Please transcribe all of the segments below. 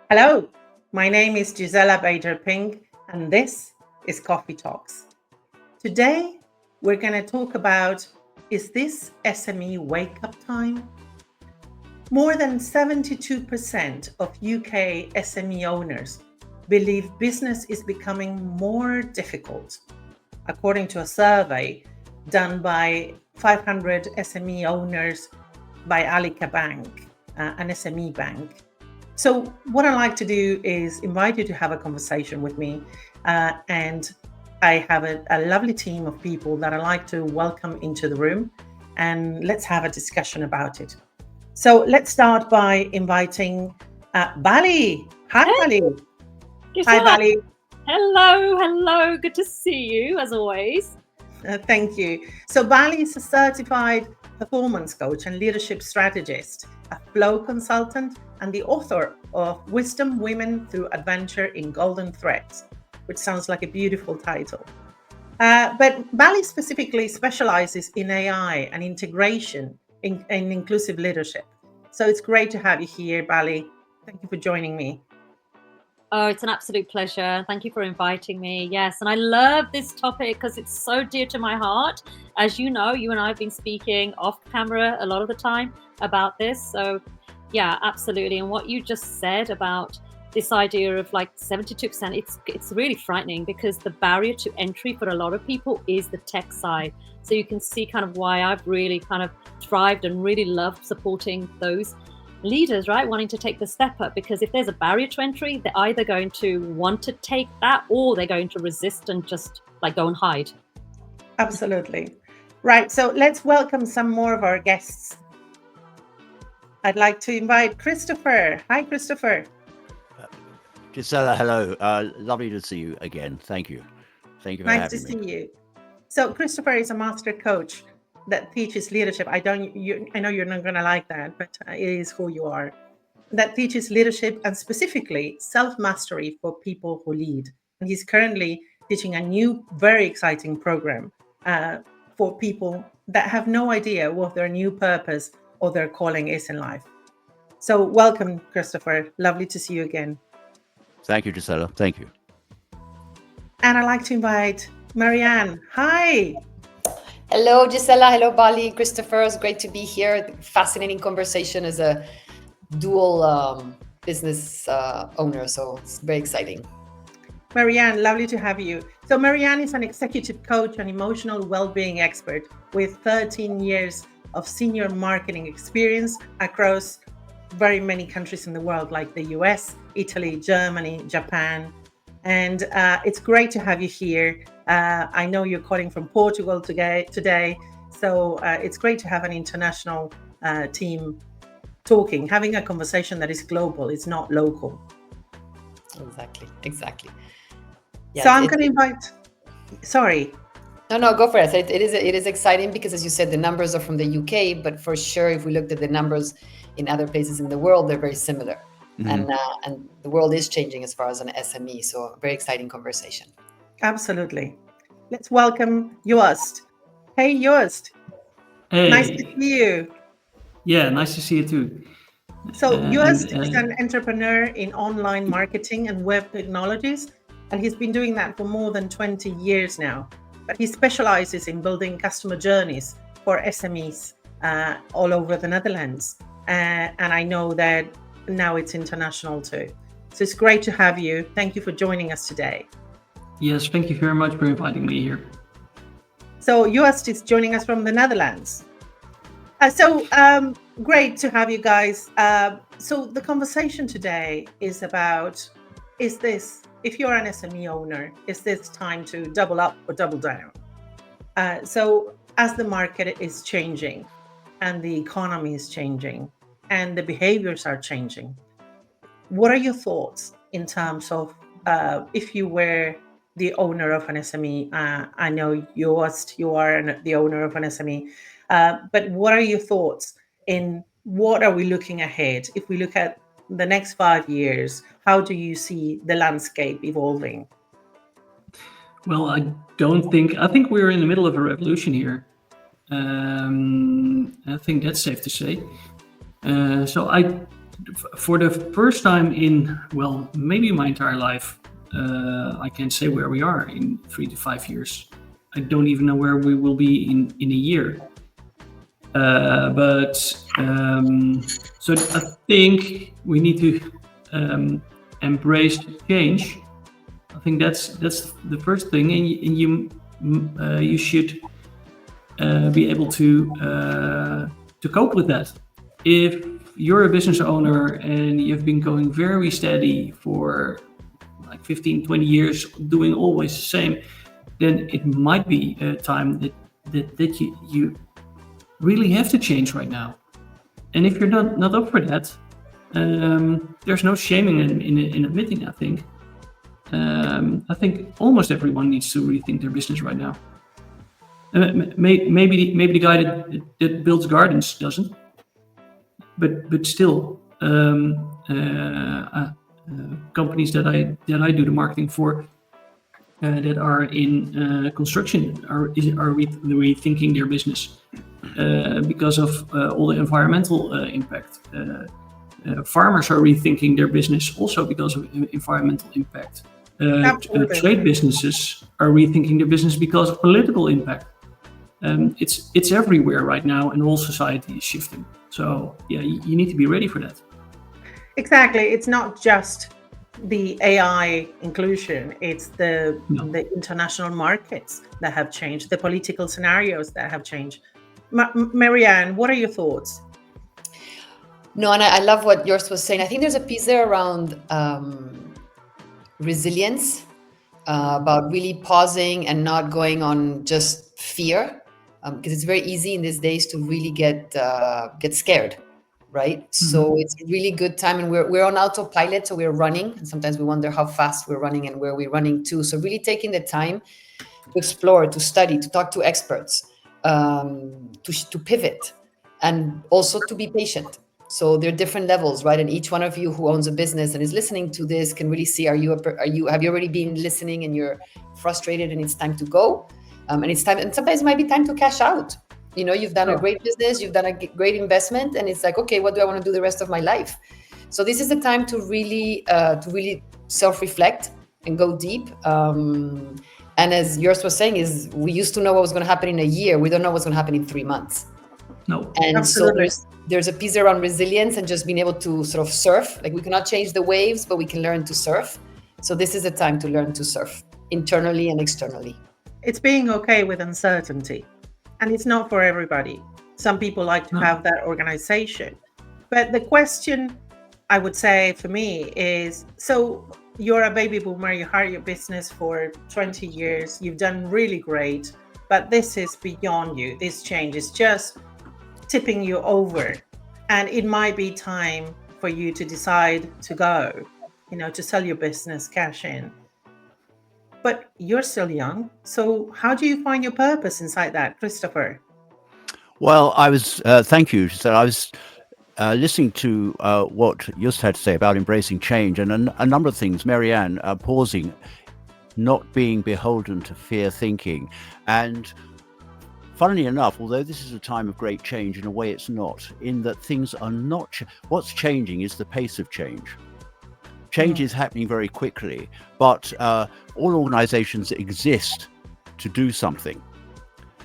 Hello, my name is Gisela Bajer-Pink, and this is Coffee Talks. Today, we're going to talk about, is this SME wake-up time? More than 72% of UK SME owners believe business is becoming more difficult, according to a survey done by 500 SME owners by Allica Bank, an SME bank. So what I like to do is invite you to have a conversation with me, and I have a lovely team of people that I like to welcome into the room, and let's have a discussion about it. So let's start by inviting Bally. Hi, Hey, Bally. Hi, Gisela. Bally. Hello. Good to see you, as always. Thank you. So Bally is a certified performance coach and leadership strategist, a flow consultant, and the author of Wisdom Women Through Adventure in Golden Threads, which sounds like a beautiful title. But Bally specifically specializes in AI and integration in inclusive leadership. So it's great to have you here, Bally. Thank you for joining me. Oh, it's an absolute pleasure. Thank you for inviting me. Yes, and I love this topic because it's so dear to my heart. As you know, you and I have been speaking off camera a lot of the time about this. So, yeah, absolutely. And what you just said about this idea of like 72%, it's really frightening because the barrier to entry for a lot of people is the tech side. So you can see kind of why I've really kind of thrived and really loved supporting those leaders, right, wanting to take the step up, because if there's a barrier to entry, they're either going to want to take that or they're going to resist and just like go and hide. Absolutely. Right. So let's welcome some more of our guests. I'd like to invite Christopher. Hi, Christopher. Gisela, hello. Lovely to see you again. Thank you. Thank you for Nice to having me. see you. So Christopher is a master coach that teaches leadership. I know you're not going to like that, but it is who you are. That teaches leadership and specifically self-mastery for people who lead. And he's currently teaching a new, very exciting program for people that have no idea what their new purpose or their calling is in life. So welcome, Christopher. Lovely to see you again. Thank you, Gisela. Thank you. And I'd like to invite Marianne. Hi. Hello, Gisela. Hello, Bali. Christopher. It's great to be here. Fascinating conversation as a dual business owner. So it's very exciting. Marianne, lovely to have you. So Marianne is an executive coach and emotional well-being expert with 13 years of senior marketing experience across very many countries in the world, like the US, Italy, Germany, Japan. And it's great to have you here. I know you're calling from Portugal today. So it's great to have an international team talking, having a conversation that is global, it's not local. Exactly. Yeah, so I'm going to invite, sorry. No, go for it. It is exciting because, as you said, the numbers are from the UK, but for sure, if we looked at the numbers in other places in the world, they're very similar. Mm-hmm. And the world is changing as far as an SME. So a very exciting conversation. Absolutely. Let's welcome Joost. Hey, Joost. Hey. Nice to see you. Yeah, nice to see you too. So Joost is an entrepreneur in online marketing and web technologies, and he's been doing that for more than 20 years now. But he specializes in building customer journeys for SMEs all over the Netherlands. And I know that now it's international too. So it's great to have you. Thank you for joining us today. Yes, thank you very much for inviting me here. So Joost is joining us from the Netherlands. Great to have you guys. So the conversation today is about, if you're an SME owner, is this time to double up or double down? So as the market is changing and the economy is changing and the behaviors are changing, what are your thoughts in terms of if you were the owner of an SME? I know you are the owner of an SME, but what are your thoughts in what are we looking ahead? If we look at the next 5 years, how do you see the landscape evolving? Well, I think we're in the middle of a revolution here. I think that's safe to say. So for the first time in, well, maybe my entire life, I can say where we are in 3 to 5 years. I don't even know where we will be in a year. So I think we need to embrace change. I think that's the first thing, and you should be able to cope with that. If you're a business owner and you've been going very steady for like 15, 20 years, doing always the same, then it might be a time that you really have to change right now. And if you're not up for that, there's no shaming in admitting, I think. I think almost everyone needs to rethink their business right now. Maybe the guy that builds gardens doesn't, but still, companies that I do the marketing for, that are in construction are rethinking their business because of all the environmental impact. Farmers are rethinking their business also because of environmental impact. Trade businesses are rethinking their business because of political impact. It's everywhere right now, and all society is shifting. So yeah, you need to be ready for that. Exactly. It's not just the AI inclusion, it's the international markets that have changed, the political scenarios that have changed. Marianne, what are your thoughts? No, and I love what Joost was saying. I think there's a piece there around resilience, about really pausing and not going on just fear, because it's very easy in these days to really get scared, right? Mm-hmm. So it's a really good time, and we're on autopilot, so we're running, and sometimes we wonder how fast we're running and where we're running to. So really taking the time to explore, to study, to talk to experts, to pivot, and also to be patient. So there are different levels, right? And each one of you who owns a business and is listening to this can really see: have you already been listening and you're frustrated and it's time to go, and it's time, and sometimes it might be time to cash out. You know, you've done a great business, you've done a great investment, and it's like, okay, what do I want to do the rest of my life? So this is the time to really self-reflect and go deep. And as Joost was saying, is we used to know what was going to happen in a year. We don't know what's going to happen in 3 months. No, and absolutely. So there's a piece around resilience and just being able to sort of surf. Like, we cannot change the waves, but we can learn to surf. So this is a time to learn to surf internally and externally. It's being okay with uncertainty, and it's not for everybody. Some people like to have that organization. But the question I would say for me is, so you're a baby boomer, you had your business for 20 years, you've done really great, but this is beyond you. This change is just tipping you over, and it might be time for you to decide to go, to sell your business, cash in. But you're still young, so how do you find your purpose inside that, Christopher? Well, I was thank you. So I was listening to what Joost had to say about embracing change, and a number of things. Marianne, pausing, not being beholden to fear thinking, and funnily enough, although this is a time of great change, in a way it's not, in that things are not, what's changing is the pace of change. Change is happening very quickly, but all organizations exist to do something.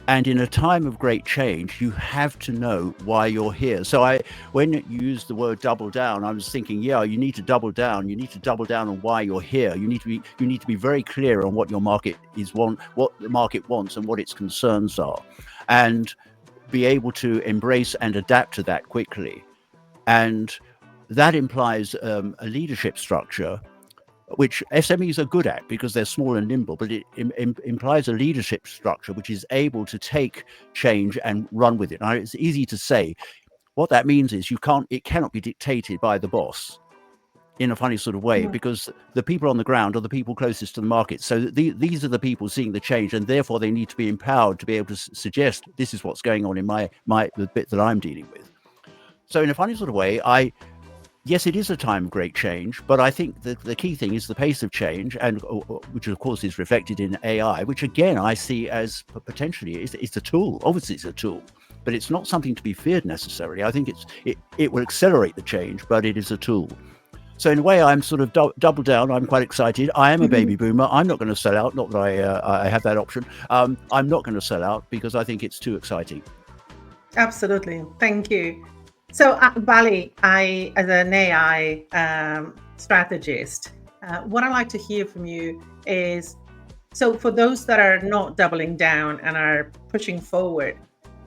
And in a time of great change, you have to know why you're here. So when you use the word double down, I was thinking, you need to double down. You need to double down on why you're here. You need to be very clear on what your market what the market wants and what its concerns are, and be able to embrace and adapt to that quickly. And that implies a leadership structure, which SMEs are good at because they're small and nimble, but it implies a leadership structure which is able to take change and run with it. Now, it's easy to say. What that means is it cannot be dictated by the boss in a funny sort of way, because the people on the ground are the people closest to the market. So these are the people seeing the change, and therefore they need to be empowered to be able to suggest, this is what's going on in the bit that I'm dealing with. So in a funny sort of way, yes, it is a time of great change, but I think that the key thing is the pace of change, and which of course is reflected in AI, which again I see as potentially it's a tool. Obviously, it's a tool, but it's not something to be feared necessarily. I think it will accelerate the change, but it is a tool. So in a way, I'm sort of double down. I'm quite excited. I am a baby boomer. I'm not going to sell out. Not that I have that option. I'm not going to sell out because I think it's too exciting. Absolutely. Thank you. So, Bally, as an AI strategist, what I'd like to hear from you is, so for those that are not doubling down and are pushing forward,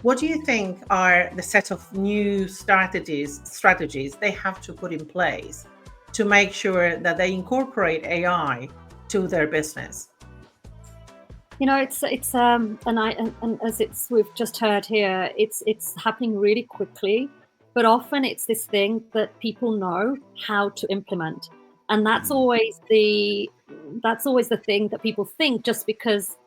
what do you think are the set of new strategies they have to put in place to make sure that they incorporate AI to their business? You know, it's as we've just heard here, it's happening really quickly, but often it's this thing that people know how to implement, and that's always the thing that people think just because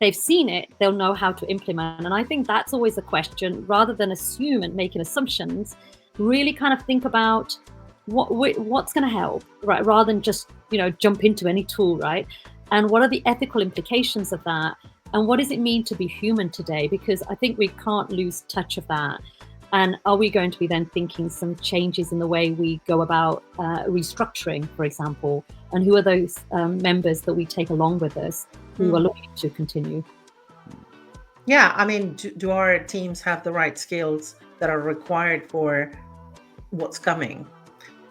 they've seen it, they'll know how to implement. And I think that's always a question, rather than assume and making assumptions. Really kind of think about what's going to help, right? Rather than just jump into any tool, right? And what are the ethical implications of that? And what does it mean to be human today? Because I think we can't lose touch of that. And are we going to be then thinking some changes in the way we go about restructuring, for example? And who are those members that we take along with us who are looking to continue? Yeah, I mean, do our teams have the right skills that are required for what's coming?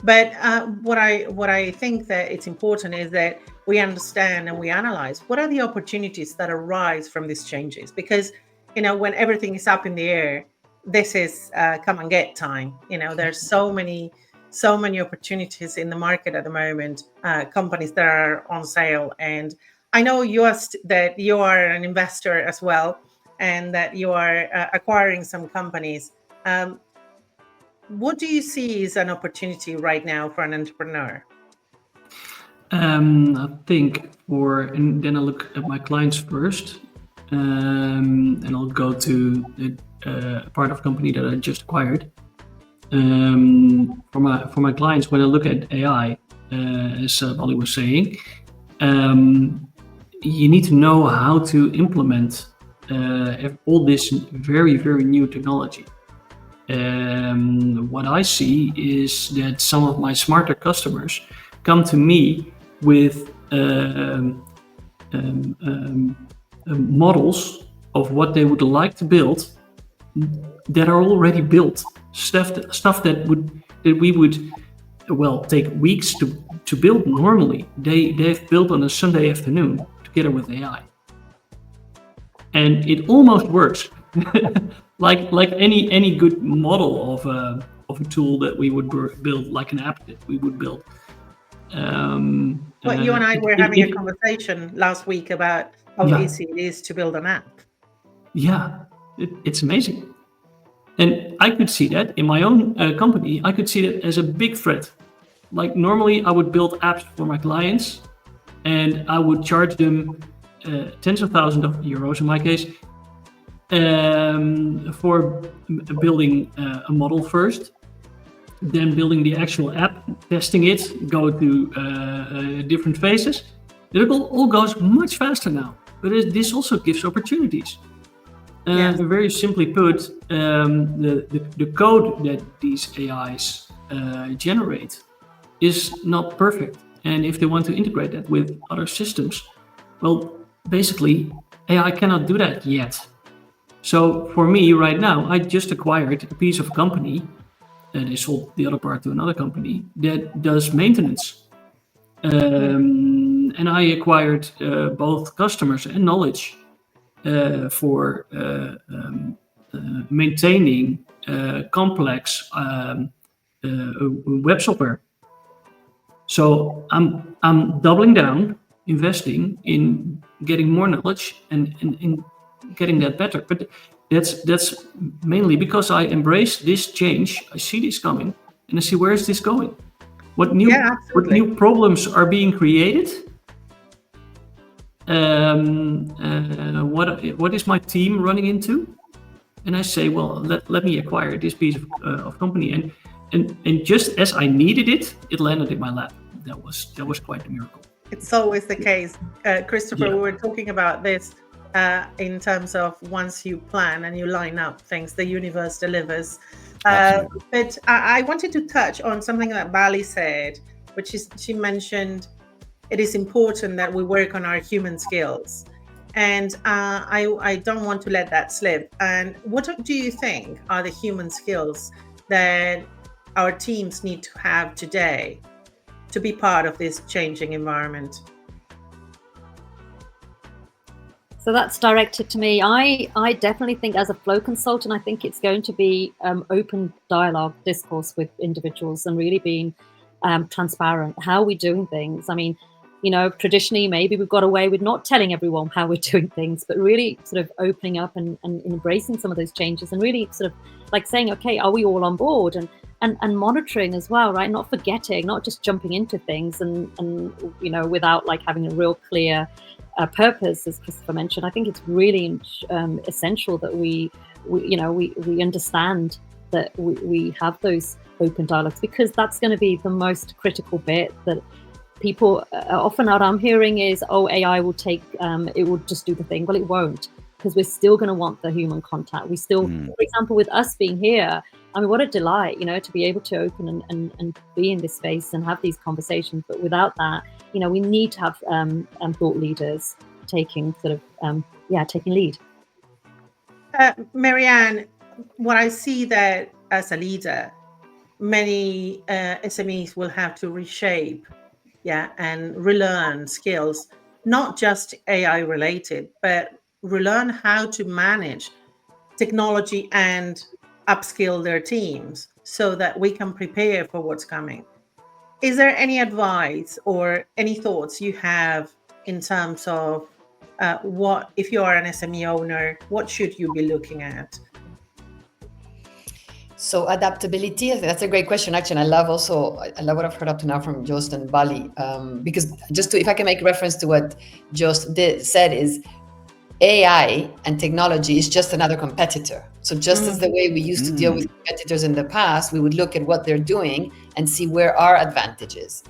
But what I think that it's important is that we understand and we analyze what are the opportunities that arise from these changes. Because, when everything is up in the air, this is come and get time. There's so many opportunities in the market at the moment, companies that are on sale. And I know, Joost, that you are an investor as well, and that you are acquiring some companies. What do you see as an opportunity right now for an entrepreneur? I think and then I'll look at my clients first, and I'll go to the part of the company that I just acquired. For my clients, when I look at AI, as Bally was saying, you need to know how to implement all this very, very new technology. What I see is that some of my smarter customers come to me with models of what they would like to build that are already built, stuff that we would take weeks to build normally. They've built on a Sunday afternoon together with AI, and it almost works. like any good model of a tool that we would build, like an app that we would build. You and I were having a conversation last week about how easy it is to build an app. Yeah, it's amazing. And I could see that in my own company. I could see that as a big threat. Like normally I would build apps for my clients and I would charge them tens of thousands of euros in my case, for building a model first, then building the actual app, testing it, go to different phases. It all goes much faster now, but this also gives opportunities. Very simply put, the code that these AIs generate is not perfect. And if they want to integrate that with other systems, well, basically AI cannot do that yet. So for me right now, I just acquired a piece of company, and they sold the other part to another company that does maintenance. And I acquired both customers and knowledge for maintaining complex web software. So I'm doubling down, investing in getting more knowledge and in getting that better. But that's mainly because I embrace this change. I see this coming, and I see where is this going. What new problems are being created? What is my team running into? And I say, well, let me acquire this piece of company, and just as I needed it, it landed in my lap. That was quite a miracle. It's always the case, Christopher. We were talking about this in terms of once you plan and you line up things, the universe delivers. Absolutely. But I wanted to touch on something that Bally said, which is she mentioned it is important that we work on our human skills. And I don't want to let that slip. And what do you think are the human skills that our teams need to have today to be part of this changing environment? So that's directed to me. I definitely think as a flow consultant, I think it's going to be open dialogue, discourse with individuals and really being transparent. How are we doing things? I mean, you know, traditionally, maybe we've got away with not telling everyone how we're doing things, but really sort of opening up and embracing some of those changes and really sort of like saying, okay, are we all on board? And monitoring as well, right? Not forgetting, not just jumping into things and you know, without like having a real clear purpose, as Christopher mentioned. I think it's really essential that we understand that we have those open dialogues, because that's going to be the most critical bit that people often what I'm hearing is, oh, AI will take, it will just do the thing. Well, it won't, because we're still going to want the human contact. We still, for example, with us being here, I mean, what a delight, you know, to be able to open and be in this space and have these conversations. But without that, you know, we need to have thought leaders taking sort of, taking lead. Marianne, what I see that as a leader, many SMEs will have to reshape, and relearn skills, not just AI related, but relearn how to manage technology and upskill their teams so that we can prepare for what's coming. Is there any advice or any thoughts you have in terms of what, if you are an SME owner, what should you be looking at? So adaptability, that's a great question. Actually, I love what I've heard up to now from Joost and Bally, because if I can make reference to what Joost said, is AI and technology is just another competitor. So just as the way we used to deal with competitors in the past, we would look at what they're doing and see where our advantage is.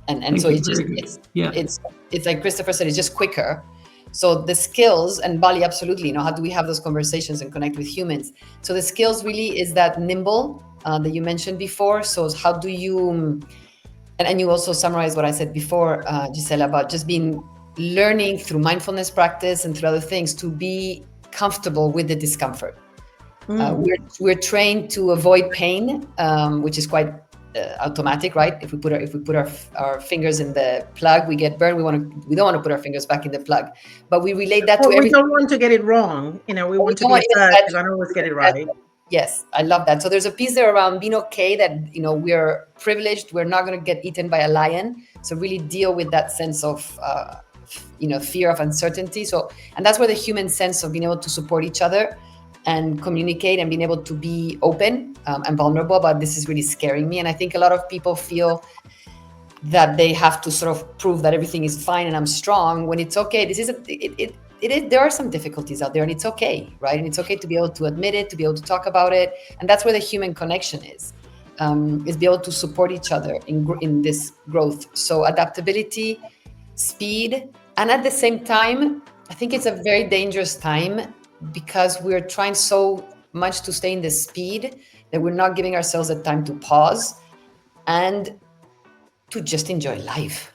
And so it's like Christopher said, it's just quicker. So the skills, and Bally, absolutely, you know, how do we have those conversations and connect with humans? So the skills really is that nimble that you mentioned before. So how do you, and you also summarized what I said before, Gisela, about just learning through mindfulness practice and through other things to be comfortable with the discomfort. We're trained to avoid pain, which is quite automatic, right? If we put our fingers in the plug, we get burned. We don't want to put our fingers back in the plug, but we relate that to everything. We don't want to get it wrong. You know, we want to be assertive and always get it right. Yes, I love that. So there's a piece there around being okay that, you know, we're privileged. We're not going to get eaten by a lion. So really deal with that sense of, fear of uncertainty. So, and that's where the human sense of being able to support each other and communicate and being able to be open and vulnerable about this is really scaring me. And I think a lot of people feel that they have to sort of prove that everything is fine and I'm strong, when it's okay. There are some difficulties out there, and it's okay, right? And it's okay to be able to admit it, to be able to talk about it. And that's where the human connection is be able to support each other in this growth. So adaptability, speed, and at the same time, I think it's a very dangerous time, because we're trying so much to stay in the speed that we're not giving ourselves the time to pause and to just enjoy life.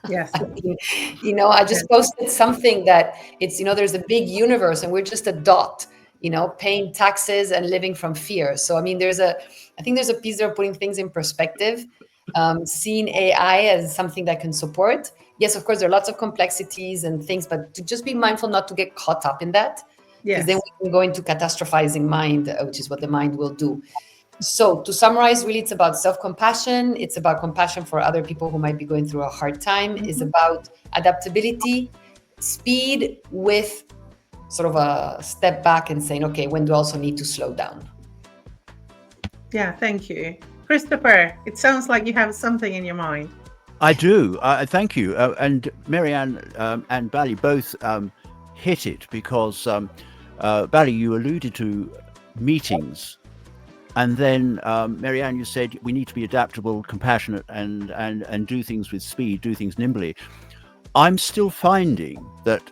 Yes. I mean, you know, I just posted something that it's, you know, there's a big universe and we're just a dot, you know, paying taxes and living from fear. So, I mean, I think there's a piece there of putting things in perspective, seeing AI as something that can support. Yes, of course, there are lots of complexities and things, but to just be mindful not to get caught up in that. Because then we can go into catastrophizing mind, which is what the mind will do. So to summarize, really, it's about self-compassion. It's about compassion for other people who might be going through a hard time. It's about adaptability, speed with sort of a step back and saying, okay, when do I also need to slow down? Yeah, thank you. Christopher, it sounds like you have something in your mind. I do. Thank you. And Marianne and Bally both hit it, because Bally, you alluded to meetings, and then Marianne, you said we need to be adaptable, compassionate, and do things with speed, do things nimbly. I'm still finding that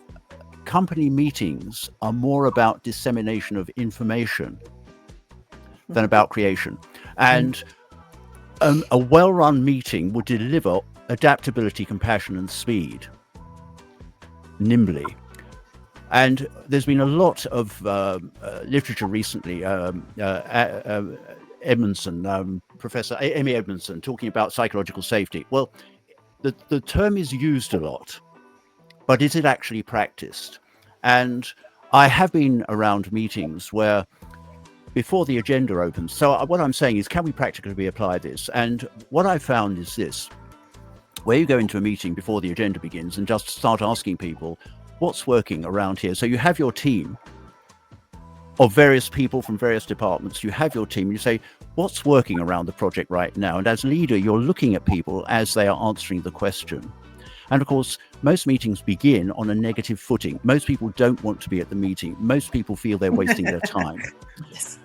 company meetings are more about dissemination of information than about creation. And a well-run meeting would deliver adaptability, compassion, and speed nimbly. And there's been a lot of literature recently. Edmondson, Professor Amy Edmondson, talking about psychological safety. Well, the term is used a lot, but is it actually practiced? And I have been around meetings where before the agenda opens. So what I'm saying is, can we practically apply this? And what I found is this: where you go into a meeting before the agenda begins and just start asking people, what's working around here? So you have your team of various people from various departments. You have your team, and you say, what's working around the project right now? And as leader, you're looking at people as they are answering the question. And of course, most meetings begin on a negative footing. Most people don't want to be at the meeting. Most people feel they're wasting their time. Yes.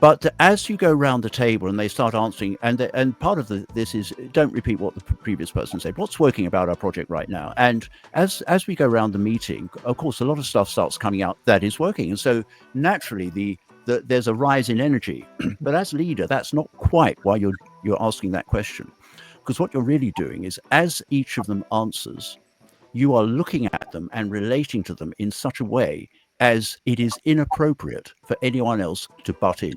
But as you go around the table and they start answering, and part of this is, don't repeat what the previous person said. What's working about our project right now? And as we go around the meeting, of course, a lot of stuff starts coming out that is working. And so naturally, there's a rise in energy. But as leader, that's not quite why you're asking that question. Because what you're really doing is, as each of them answers, you are looking at them and relating to them in such a way as it is inappropriate for anyone else to butt in.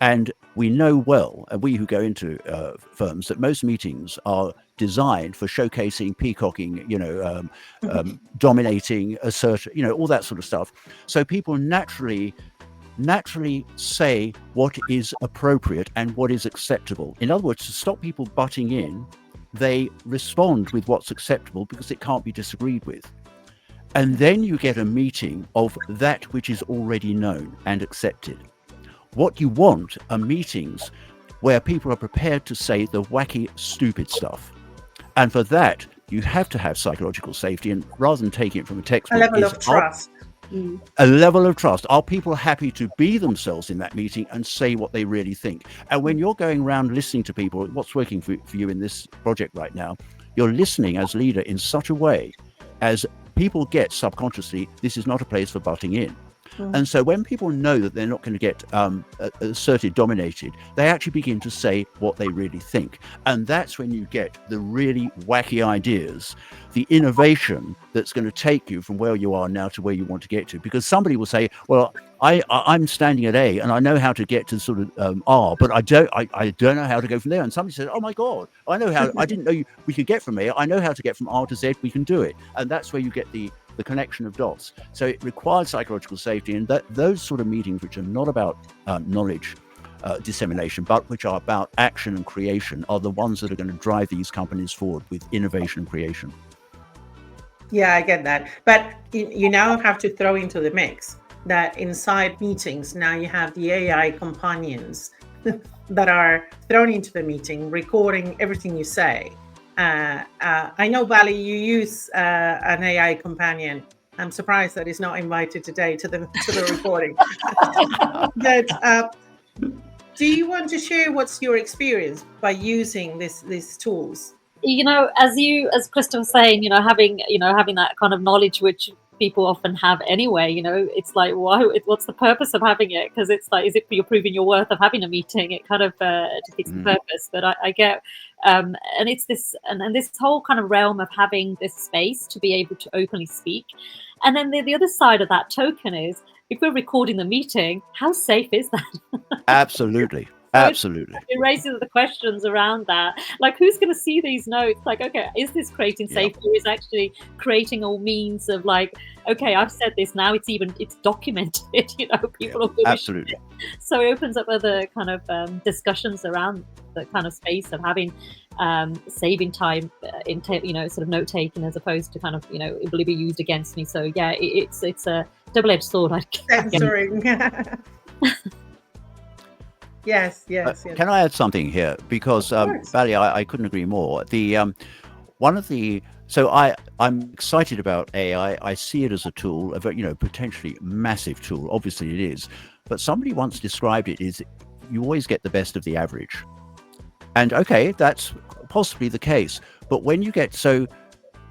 And we know well, and we who go into firms, that most meetings are designed for showcasing, peacocking, dominating, asserting, all that sort of stuff. So people naturally say what is appropriate and what is acceptable. In other words, to stop people butting in, they respond with what's acceptable because it can't be disagreed with. And then you get a meeting of that which is already known and accepted. What you want are meetings where people are prepared to say the wacky, stupid stuff. And for that, you have to have psychological safety. And rather than taking it from a textbook, A level of trust. A level of trust. Are people happy to be themselves in that meeting and say what they really think? And when you're going around listening to people, what's working for you in this project right now, you're listening as leader in such a way as people get subconsciously, this is not a place for butting in. And so when people know that they're not going to get asserted, dominated, they actually begin to say what they really think. And that's when you get the really wacky ideas, the innovation that's going to take you from where you are now to where you want to get to. Because somebody will say, well, I'm standing at A and I know how to get to sort of R, but I don't know how to go from there. And somebody says, oh my God, I know how. I didn't know we could get from A. I know how to get from R to Z. We can do it. And that's where you get the connection of dots. So it requires psychological safety, and that those sort of meetings, which are not about knowledge dissemination, but which are about action and creation, are the ones that are going to drive these companies forward with innovation and creation. Yeah, I get that. But you now have to throw into the mix that inside meetings, now you have the AI companions that are thrown into the meeting, recording everything you say. I know, Bally, you use an AI companion. I'm surprised that he's not invited today to the recording. But do you want to share what's your experience by using these tools? As Kristen was saying, having that kind of knowledge which people often have anyway, it's like, why? What's the purpose of having it? Because it's like, is it you're proving your worth of having a meeting? It kind of defeats the purpose. But I get, and it's this, and this whole kind of realm of having this space to be able to openly speak. And then the other side of that token is, if we're recording the meeting, how safe is that? Absolutely. Absolutely. It raises the questions around that. Like, who's going to see these notes? Like, okay, is this creating safety, or is actually creating all means of like, okay, I've said this, now it's documented, people are absolutely. So it opens up other kind of discussions around the kind of space of having saving time in sort of note taking, as opposed to kind of it will be used against me. So yeah, it's a double-edged sword. Censoring. Yes. Can I add something here? Because Bally, I couldn't agree more. I'm excited about AI. I see it as a tool, a very, potentially massive tool. Obviously it is. But somebody once described it as, you always get the best of the average. And okay, that's possibly the case. But when you get,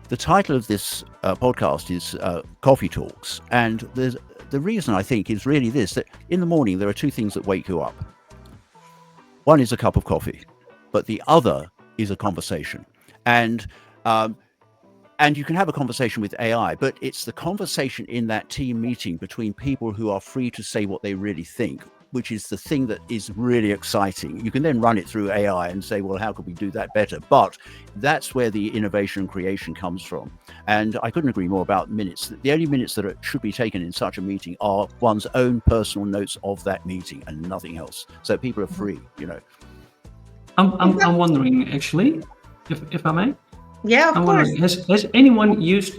the title of this podcast is Coffee Talks, and the reason I think is really this: that in the morning there are two things that wake you up. One is a cup of coffee, but the other is a conversation, and you can have a conversation with AI, but it's the conversation in that team meeting between people who are free to say what they really think, which is the thing that is really exciting. You can then run it through AI and say, well, how could we do that better? But that's where the innovation and creation comes from. And I couldn't agree more about minutes. The only minutes that should be taken in such a meeting are one's own personal notes of that meeting and nothing else. So people are free, you know. I'm wondering, actually, if I may. Yeah, of I'm course. wondering, has anyone used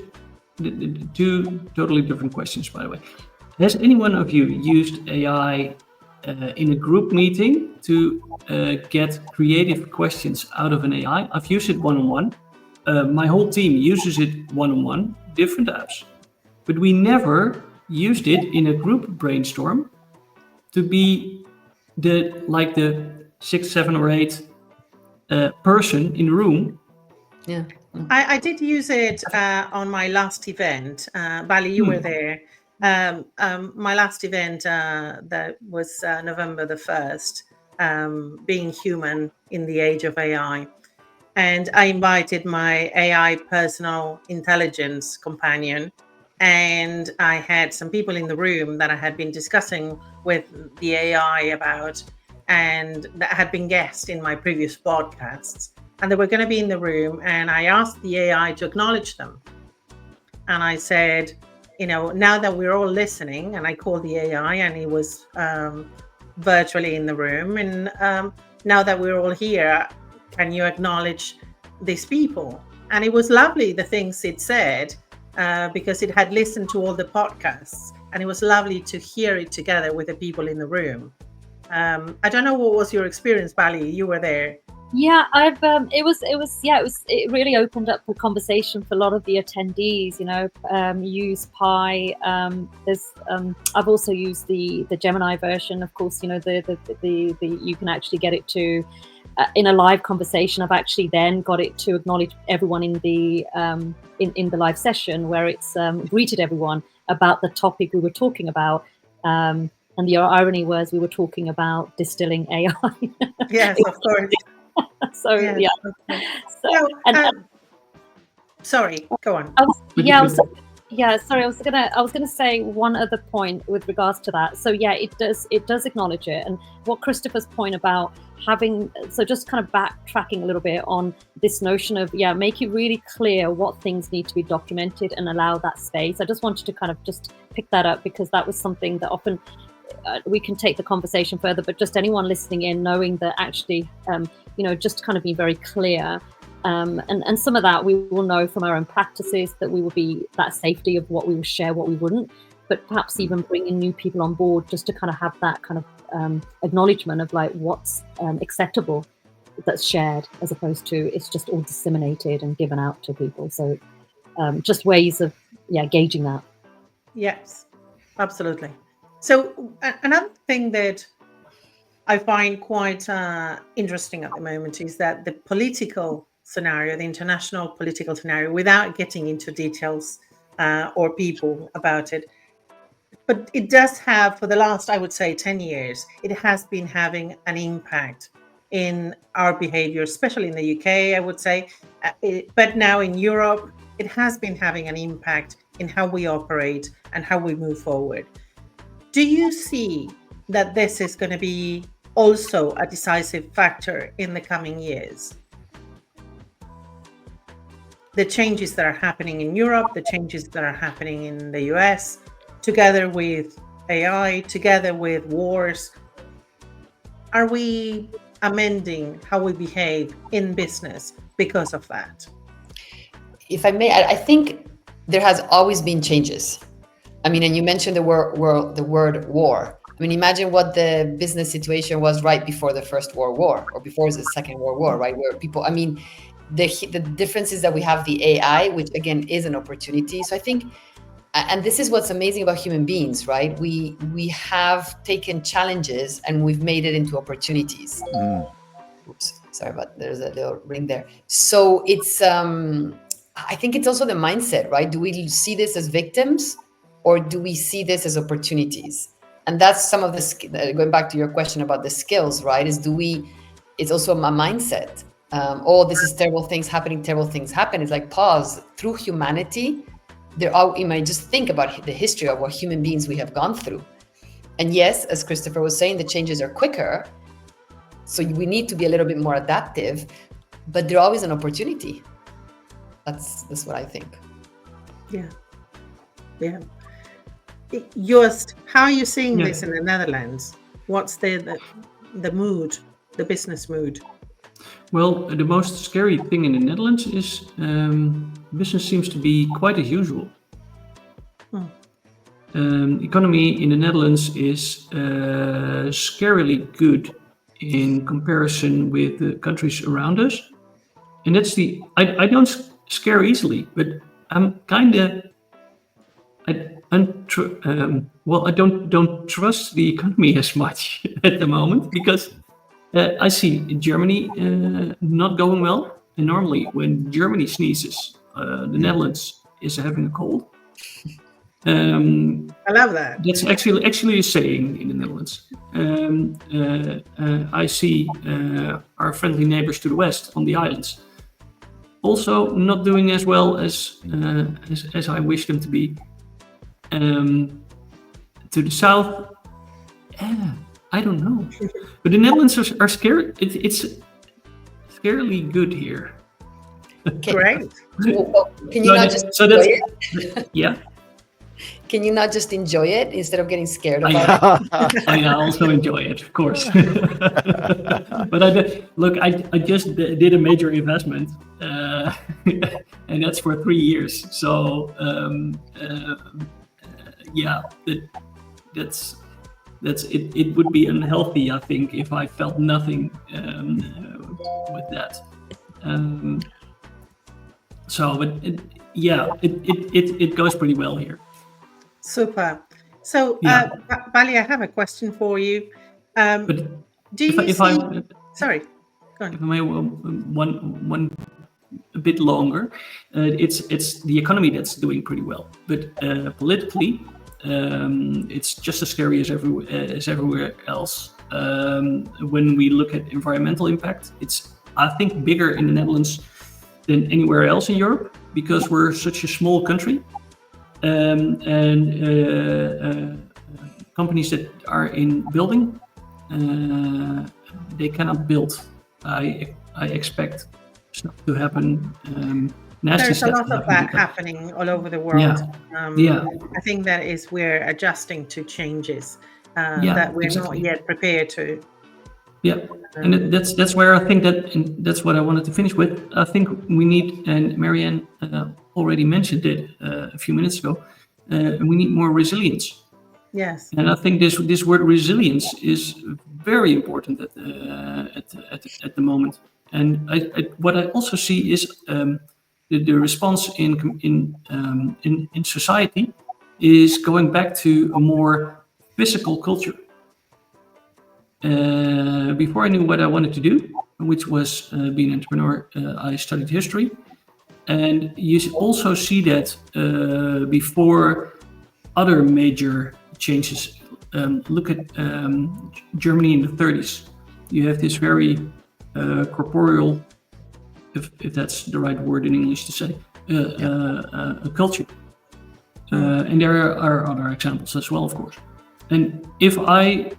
two totally different questions, by the way? Has any one of you used AI in a group meeting to get creative questions out of an AI? I've used it one-on-one. My whole team uses it one-on-one, different apps, but we never used it in a group brainstorm to be the 6, 7, or 8 person in the room. Yeah. I did use it on my last event. Bally, you were there. My last event that was November the 1st, being human in the age of AI. And I invited my AI personal intelligence companion. And I had some people in the room that I had been discussing with the AI about, and that had been guests in my previous podcasts. And they were going to be in the room. And I asked the AI to acknowledge them. And I said, now that we're all listening, and I called the AI, and he was virtually in the room. And now that we're all here, can you acknowledge these people? And it was lovely, the things it said, because it had listened to all the podcasts. And it was lovely to hear it together with the people in the room. I don't know, what was your experience, Bally? You were there. Yeah, it really opened up the conversation for a lot of the attendees. Use Pi. I've also used the Gemini version. Of course, the you can actually get it to in a live conversation. I've actually then got it to acknowledge everyone in the in the live session, where it's greeted everyone about the topic we were talking about. And the irony was we were talking about distilling AI. Yes, of course. So yes, yeah. Okay. So, sorry, go on. I was gonna say one other point with regards to that. So yeah, it does acknowledge it, and what Christopher's point about having, so just kind of backtracking a little bit on this notion of make it really clear what things need to be documented and allow that space. I just wanted to kind of just pick that up, because that was something that often we can take the conversation further, but just anyone listening in knowing that actually just kind of be very clear. And some of that we will know from our own practices, that we will be that safety of what we will share, what we wouldn't, but perhaps even bringing new people on board just to kind of have that kind of acknowledgement of what's acceptable that's shared, as opposed to it's just all disseminated and given out to people. So just ways of gauging that. Yes, absolutely. So another thing that I find quite interesting at the moment is that the political scenario, the international political scenario, without getting into details or people about it, but it does have, for the last, I would say, 10 years, it has been having an impact in our behavior, especially in the UK, I would say. But now in Europe, it has been having an impact in how we operate and how we move forward. Do you see that this is going to be also a decisive factor in the coming years? The changes that are happening in Europe, the changes that are happening in the US, together with AI, together with wars, are we amending how we behave in business because of that? If I may, I think there has always been changes. I mean, and you mentioned the word war. I mean, imagine what the business situation was right before the First World War, or before the Second World War, right? Where people, I mean, the difference is that we have the AI, which again is an opportunity. So I think, and this is what's amazing about human beings, right? We have taken challenges and we've made it into opportunities. Oops, sorry, but there's a little ring there. So it's I think it's also the mindset, right? Do we see this as victims, or do we see this as opportunities? And that's some of the, going back to your question about the skills, right? It's also a mindset. Oh, this is terrible things happen. It's like, pause. Through humanity, you might just think about the history of what human beings we have gone through. And yes, as Christopher was saying, the changes are quicker. So we need to be a little bit more adaptive, but they're always an opportunity. That's what I think. Yeah. Joost, how are you seeing this in the Netherlands? What's the mood, the business mood? Well, the most scary thing in the Netherlands is business seems to be quite as usual. Economy in the Netherlands is scarily good in comparison with the countries around us. And that's I don't scare easily, but I'm kind of, I don't trust the economy as much at the moment, because I see Germany not going well. And normally when Germany sneezes, the Netherlands is having a cold. I love that. That's actually a saying in the Netherlands. I see our friendly neighbors to the west on the islands also not doing as well as I wish them to be. To the south, I don't know. But the Netherlands are scared. It's scarily good here. Great. Can you not just enjoy it? Yeah. Can you not just enjoy it instead of getting scared about it? I also enjoy it, of course. But I just did a major investment, and that's for 3 years. So yeah, that's it. It would be unhealthy, I think, if I felt nothing with that. But it goes pretty well here. Super. So, Bally, I have a question for you. Sorry, go on. If I may, one a bit longer. It's the economy that's doing pretty well, but politically, it's just as scary as everywhere else. When we look at environmental impact, it's, I think, bigger in the Netherlands than anywhere else in Europe, because we're such a small country. And companies that are in building, they cannot build. I expect stuff to happen. There's a lot of that happening all over the world. I think that is we're adjusting to changes that we're not yet prepared to. Yeah, and that's where I think that's what I wanted to finish with. I think we need, and Marianne already mentioned it a few minutes ago, we need more resilience. Yes. And I think this word resilience is very important at the moment. And what I also see is the response in society is going back to a more physical culture. Before I knew what I wanted to do, which was be an entrepreneur, I studied history. And you also see that before other major changes. Look at Germany in the 30s. You have this very corporeal, if that's the right word in English to say, a culture. And there are other examples as well, of course. And if I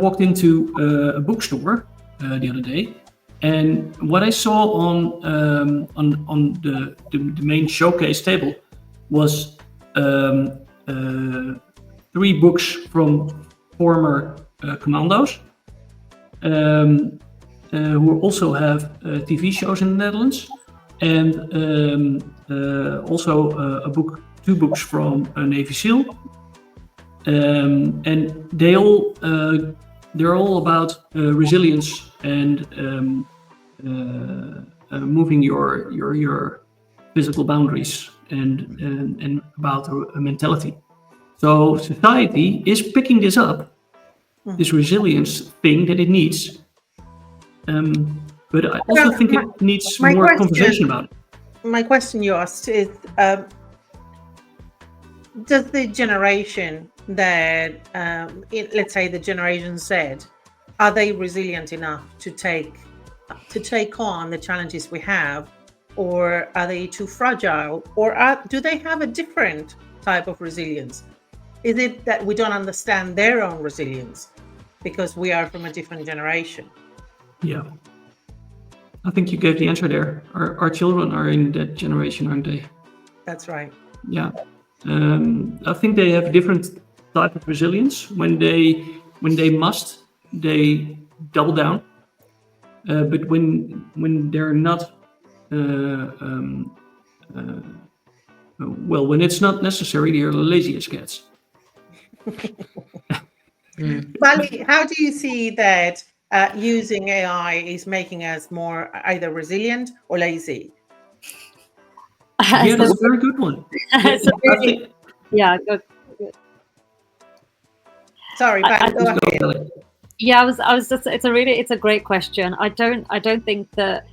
walked into a bookstore the other day, and what I saw on the main showcase table was 3 books from former commandos, who also have TV shows in the Netherlands, and also 2 books from a Navy SEAL. And they're all about resilience and moving your physical boundaries and about a mentality. So society is picking this up, this resilience thing that it needs. But I also think it needs more conversation about it. my question you asked is, does the generation that, let's say the Generation Z, are they resilient enough to take on the challenges we have, or are they too fragile, or do they have a different type of resilience? Is it that we don't understand their own resilience because we are from a different generation? Yeah. I think you gave the answer there. Our children are in that generation, aren't they? That's right. Yeah. I think they have a different type of resilience. When they must, they double down. But when they're not, when it's not necessary, they're lazy as cats. Bally, how do you see that using AI is making us more either resilient or lazy? Yeah, that's a very good one. Yeah, Sorry, Bally, go ahead. Yeah, I was just. It's a great question. I don't think that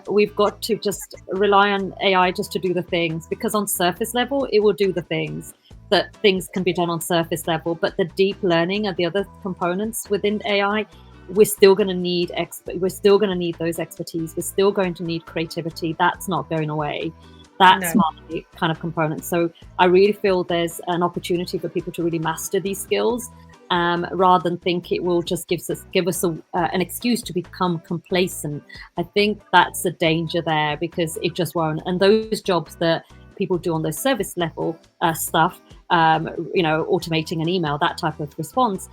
we've got to just rely on AI just to do the things, because on surface level it will do the things that things can be done on surface level, but the deep learning and the other components within AI, we're still going to need we're still going to need those expertise. We're still going to need creativity. That's not going away. That's my kind of component. So I really feel there's an opportunity for people to really master these skills, rather than think it will just give us an excuse to become complacent. I think that's the danger there, because it just won't. And those jobs that people do on those service level stuff, automating an email, that type of response,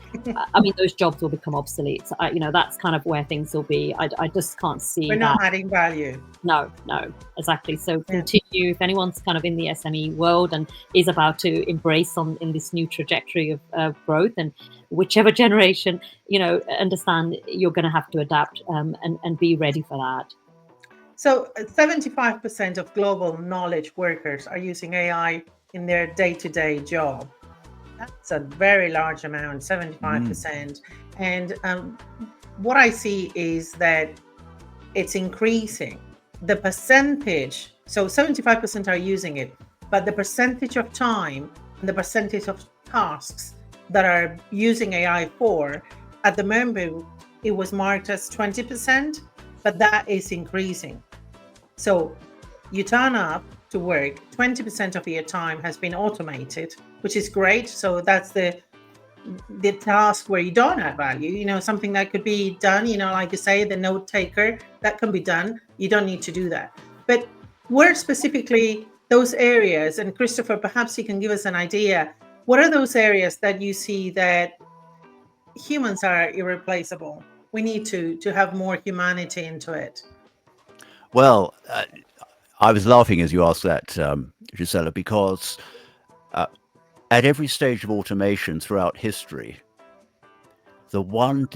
I mean, those jobs will become obsolete. That's kind of where things will be. I just can't see we're not adding value. No, exactly. So continue, if anyone's kind of in the SME world and is about to embrace in this new trajectory of growth, and whichever generation, understand you're going to have to adapt and be ready for that. So 75% of global knowledge workers are using AI in their day-to-day job. That's a very large amount, 75%. And what I see is that it's increasing. The percentage, so 75% are using it, but the percentage of time and the percentage of tasks that are using AI for, at the moment, it was marked as 20%, but that is increasing. So you turn up to work, 20% of your time has been automated, which is great. So that's the task where you don't add value, something that could be done, like you say, the note taker, that can be done. You don't need to do that. But where specifically those areas, and Christopher, perhaps you can give us an idea, what are those areas that you see that humans are irreplaceable? We need to have more humanity into it. Well, I was laughing as you asked that, Gisela, because at every stage of automation throughout history, the one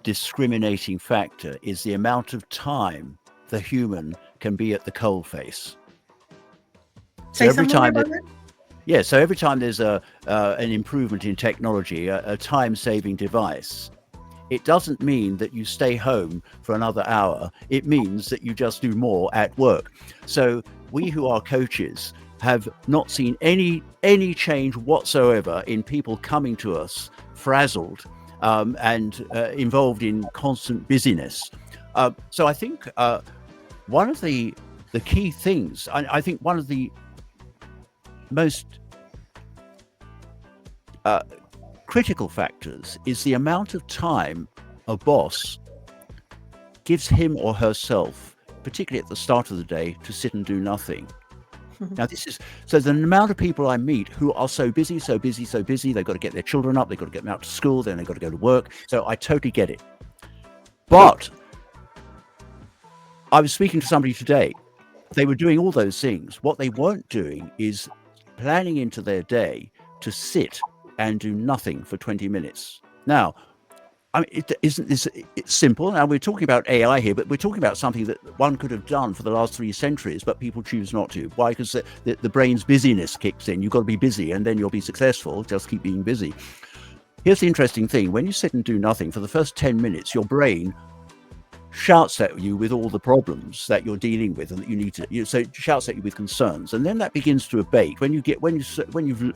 discriminating factor is the amount of time the human can be at the coalface. So every time so every time there's an improvement in technology, a time-saving device, it doesn't mean that you stay home for another hour. It means that you just do more at work. So we who are coaches have not seen any change whatsoever in people coming to us frazzled and involved in constant busyness. So I think one of the key things, I think one of the most critical factors is the amount of time a boss gives him or herself, particularly at the start of the day, to sit and do nothing. Now, so the amount of people I meet who are so busy, they've got to get their children up, they've got to get them out to school, then they've got to go to work. So I totally get it. But I was speaking to somebody today. They were doing all those things. What they weren't doing is planning into their day to sit and do nothing for 20 minutes. Now, I mean, it's simple. Now, we're talking about AI here, but we're talking about something that one could have done for the last 3 centuries, but people choose not to. Why? Because the brain's busyness kicks in. You've got to be busy, and then you'll be successful. Just keep being busy. Here's the interesting thing. When you sit and do nothing for the first 10 minutes, your brain shouts at you with all the problems that you're dealing with and that you need to, so it shouts at you with concerns, and then that begins to abate when you've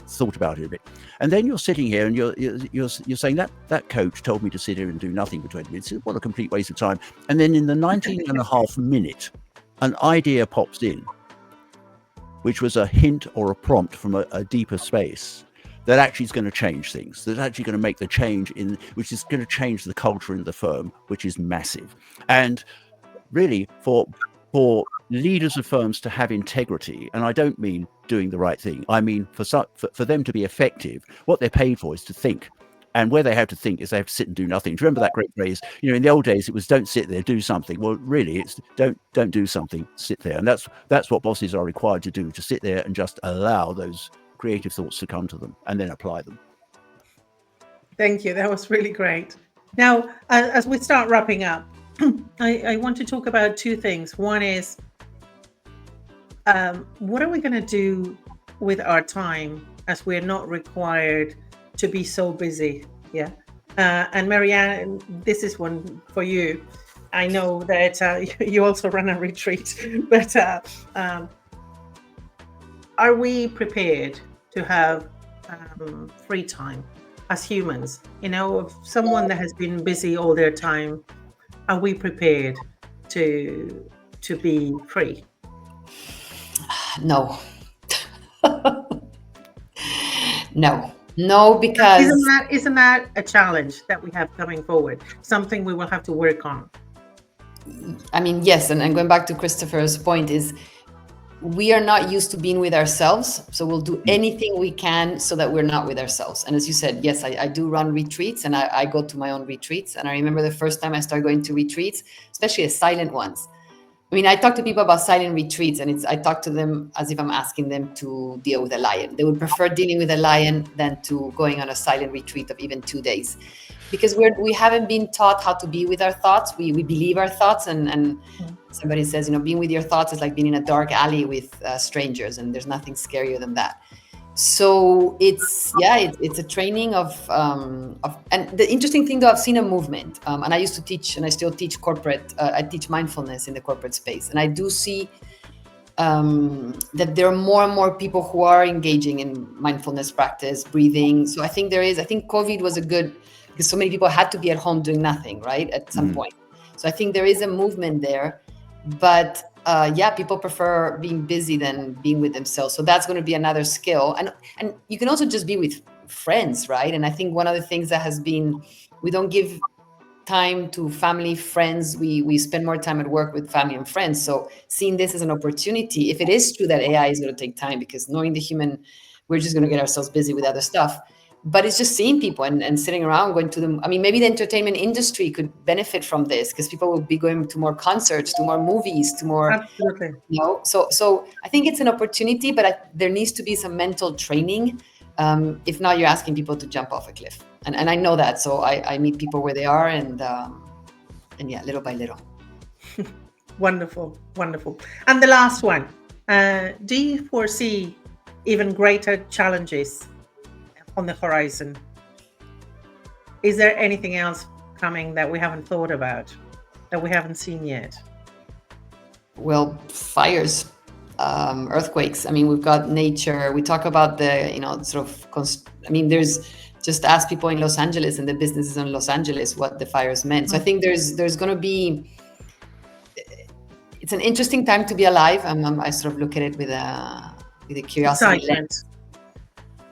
thought about it a bit, and then you're sitting here and you're saying that coach told me to sit here and do nothing for 20 minutes. What a complete waste of time. And then in the 19.5 minute, an idea pops in, which was a hint or a prompt from a deeper space that actually is going to change things, that's actually going to make the change which is going to change the culture in the firm, which is massive. And really for leaders of firms to have integrity, and I don't mean doing the right thing, I mean for them to be effective, what they're paid for is to think. And where they have to think is they have to sit and do nothing. Do you remember that great phrase? In the old days, it was don't sit there, do something. Well, really, it's don't do something, sit there. And that's what bosses are required to do, to sit there and just allow those creative thoughts to come to them and then apply them. Thank you. That was really great. Now, as we start wrapping up, I want to talk about two things. One is, what are we going to do with our time as we're not required to be so busy? Yeah. And Marianne, this is one for you. I know that you also run a retreat, but are we prepared to have free time as humans? Of someone that has been busy all their time, are we prepared to be free? No. No, because isn't that a challenge that we have coming forward? Something we will have to work on. I mean, yes, and going back to Christopher's point is, we are not used to being with ourselves, so we'll do anything we can so that we're not with ourselves. And as you said, yes, I do run retreats, and I go to my own retreats. And I remember the first time I started going to retreats, especially the silent ones. I mean, I talk to people about silent retreats, and I talk to them as if I'm asking them to deal with a lion. They would prefer dealing with a lion than to going on a silent retreat of even 2 days, because we haven't been taught how to be with our thoughts. We believe our thoughts, and somebody says, being with your thoughts is like being in a dark alley with strangers, and there's nothing scarier than that. So it's a training of and the interesting thing though, I've seen a movement, and I used to teach, and I still teach corporate. I teach mindfulness in the corporate space, and I do see that there are more and more people who are engaging in mindfulness practice, breathing. So I think COVID was a good, because so many people had to be at home doing nothing, right, at some point. So I think there is a movement there, but people prefer being busy than being with themselves. So that's going to be another skill. And you can also just be with friends, right? And I think one of the things that has been, we don't give time to family, friends. We spend more time at work with family and friends. So seeing this as an opportunity, if it is true that AI is going to take time, because knowing the human, we're just going to get ourselves busy with other stuff. But it's just seeing people and sitting around, going to them. I mean, maybe the entertainment industry could benefit from this, because people will be going to more concerts, to more movies, to more. Absolutely. So I think it's an opportunity, but there needs to be some mental training. If not, you're asking people to jump off a cliff, and I know that. So I meet people where they are, and little by little. Wonderful. And the last one, do you foresee even greater challenges on the horizon? Is there anything else coming that we haven't thought about, that we haven't seen yet? Well, fires, earthquakes. I mean, we've got nature. We talk about the, there's, just ask people in Los Angeles and the businesses in Los Angeles what the fires meant. So I think there's going to be, it's an interesting time to be alive. I sort of look at it with a curiosity lens.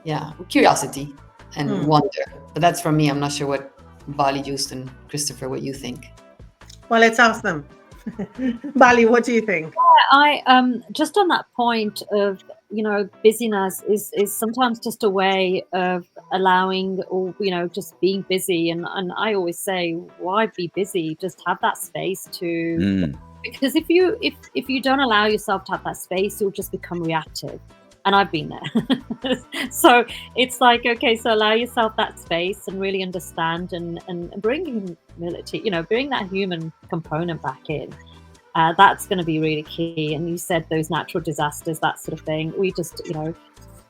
Yeah, curiosity and wonder. But that's from me. I'm not sure what Bally, Joost, and Christopher, what you think. Well, let's ask them. Bally, what do you think? I just on that point of, busyness is sometimes just a way of allowing, or just being busy. And I always say, why be busy? Just have that space to. Because if you don't allow yourself to have that space, you'll just become reactive. And I've been there. So it's like, okay, so allow yourself that space and really understand and bring humility, bring that human component back in. That's going to be really key. And you said those natural disasters, that sort of thing. We just,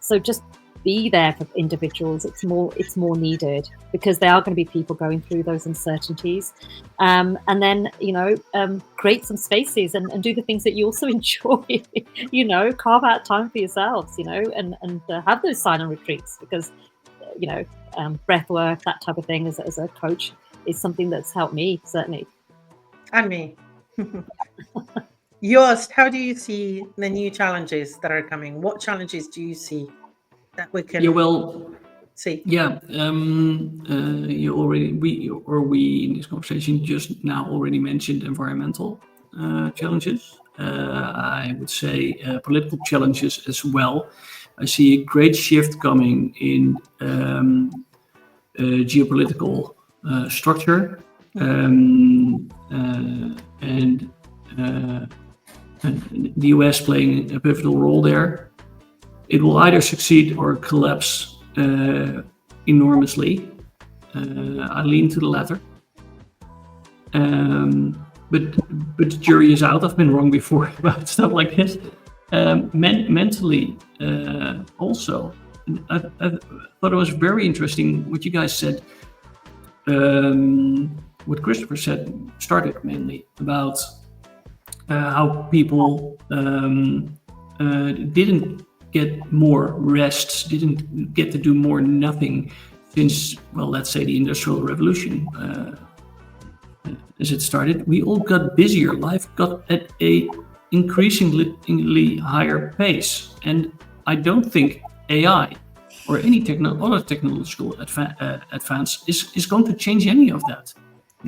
so just be there for individuals. It's more needed, because there are going to be people going through those uncertainties, and then create some spaces and do the things that you also enjoy. Carve out time for yourselves, and have those silent retreats, because breath work, that type of thing, as a coach, is something that's helped me, certainly. And me. Joost, how do you see the new challenges that are coming? What challenges do you see that we can see? Yeah, we in this conversation just now already mentioned environmental challenges. I would say political challenges as well. I see a great shift coming in geopolitical structure, and the US playing a pivotal role there. It will either succeed or collapse enormously. I lean to the latter. But the jury is out. I've been wrong before about stuff like this. Mentally, also, I thought it was very interesting what you guys said. What Christopher started mainly about how people didn't get more rests, didn't get to do more nothing since, let's say the Industrial Revolution. As it started, we all got busier. Life got at a increasingly higher pace, and I don't think AI or any other technological advance is going to change any of that.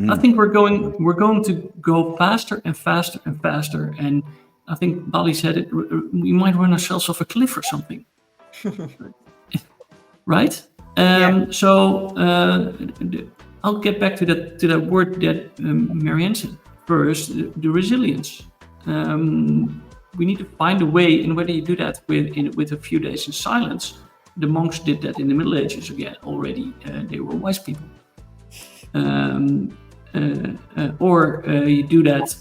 I think we're going to go faster and faster and faster, and I think Bally said it. We might run ourselves off a cliff or something, right? So I'll get back to that word that Marianne said first, the resilience. We need to find a way, and whether you do that with a few days in silence. The monks did that in the Middle Ages again already. They were wise people. Or you do that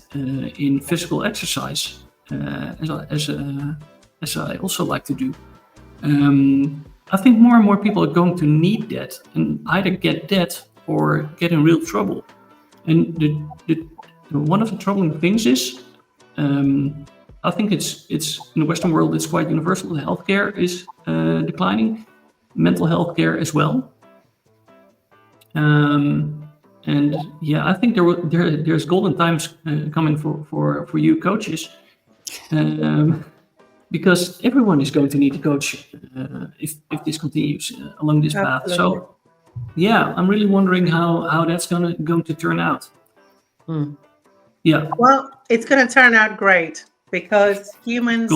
in physical exercise, as I also like to do. I think more and more people are going to need that, and either get that or get in real trouble. And one of the troubling things is, I think it's in the Western world, it's quite universal. Healthcare is declining, mental health care as well. And yeah, I think there's golden times coming for you coaches, because everyone is going to need to coach if this continues along this path. So yeah, I'm really wondering how that's going to turn out. Yeah. Well, it's going to turn out great, because humans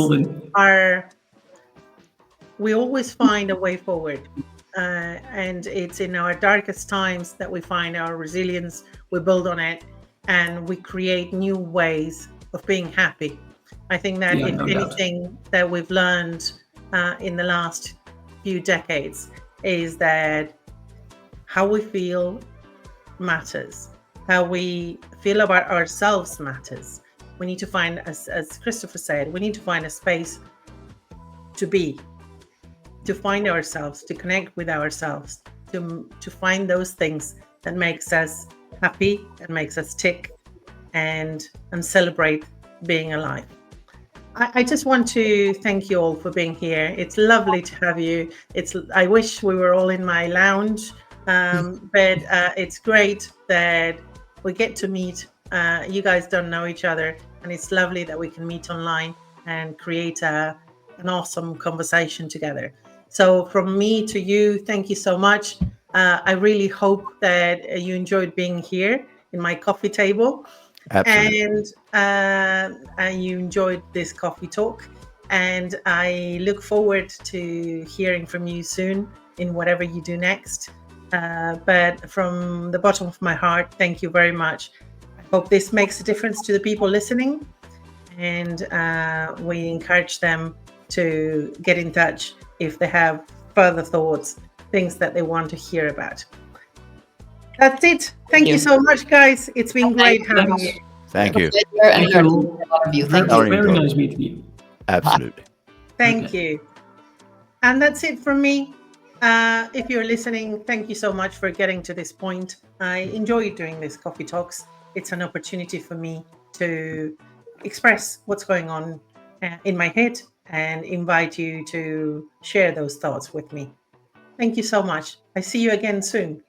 we always find a way forward. And it's in our darkest times that we find our resilience, we build on it, and we create new ways of being happy. I think that if anything that we've learned in the last few decades is that how we feel matters. How we feel about ourselves matters. We need to find, as Christopher said, we need to find a space to be, to find ourselves, to connect with ourselves, to find those things that makes us happy and makes us tick and celebrate being alive. I just want to thank you all for being here. It's lovely to have you. I wish we were all in my lounge, but it's great that we get to meet. You guys don't know each other, and it's lovely that we can meet online and create an awesome conversation together. So from me to you, thank you so much. I really hope that you enjoyed being here in my coffee table. Absolutely. And you enjoyed this coffee talk. And I look forward to hearing from you soon in whatever you do next. But from the bottom of my heart, thank you very much. I hope this makes a difference to the people listening. And we encourage them to get in touch if they have further thoughts, things that they want to hear about. That's it. Thank you so much, guys. It's been great having you. Thank you. Thank you. Thank you. Very nice meeting you. Absolutely. Thank you. And that's it from me. If you're listening, thank you so much for getting to this point. I enjoyed doing this coffee talks. It's an opportunity for me to express what's going on in my head and invite you to share those thoughts with me. Thank you so much. I see you again soon.